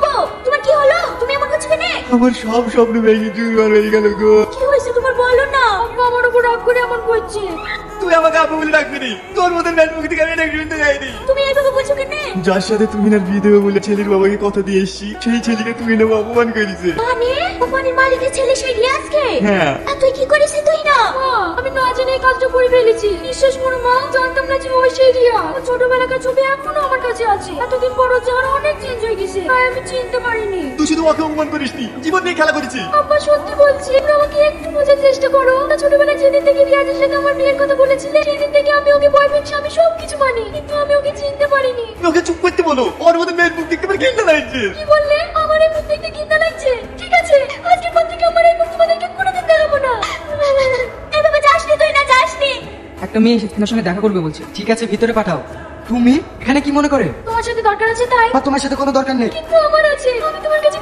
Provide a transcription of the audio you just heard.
ওগো, তোমার কি হলো? তুমি এমন করছো কেন? আমার সব স্বপ্ন ভেঙে চুরমার হয়ে গেল গো। কি হয়েছে তোমার, বলো না। আব্বু আমার উপর রাগ করে এমন করছে। তুই আমাকে আপু বলে ডাকবি নি, তোর মতন ম্যান মুখ থেকে আমি এটা শুনতে যাইনি। তুমি এইভাবে বলছো কেন? যার সাথে তুমি না বিয়ে দেবে বলে ছেলের বাবাকে কথা দিয়ে এসছি, সেই ছেলেকে তুমি না অপমান করেছে। মানে কোম্পানির মালিকের ছেলে সেই রিয়াজকে? হ্যাঁ। আর তুই কি করেছিস তুই না? আমি না জেনে এই কাজটা করে ফেলেছি। বিশ্বাস করো মা, জানতাম না যে ওই সেই রিয়া। ওর ছোটবেলাকার ছবি এখনো আমার কাছে আছে। এতদিন পর ওর চেহারা অনেক চেঞ্জ হয়ে গেছে, তাই আমি চিনতে পারিনি। তুই শুধু ওকে অপমান করিসনি, জীবন নিয়ে খেলা করেছিস। আব্বা সত্যি বলছি, তোমরা আমাকে একটু বোঝার চেষ্টা করো। না ছোটবেলায় যেদিন থেকে রিয়াজের সাথে আমার বিয়ের কথা বলেছিলে, সেদিন থেকে আমি ওকে বয়ফ্রেন্ড স্বামী সবকিছু মানি, কিন্তু আমি ওকে চিনতে পারিনি। ওকে চুপ করতে বলো, ওর মতন ম্যান মুখ দেখতে পারে ঘৃণা লাগছে। কি বললে? আমার এই মুখ দেখতে ঘৃণা লাগছে? ঠিক আছে, আজকের পর থেকে আমার এই মুখ তোমাদেরকে কোনোদিন দেখাবো না। এভাবে যাসনি তুই, না যাসনি। একটা মেয়ে এসে তোমার সঙ্গে দেখা করবে বলছে। ঠিক আছে, ভিতরে পাঠাও। তুমি এখানে কি মনে করে? তোমার সাথে দরকার আছে তাই। বা তোমার সাথে কোনো দরকার নেই। কিন্তু আমার আছে, আমি তোমার কাছে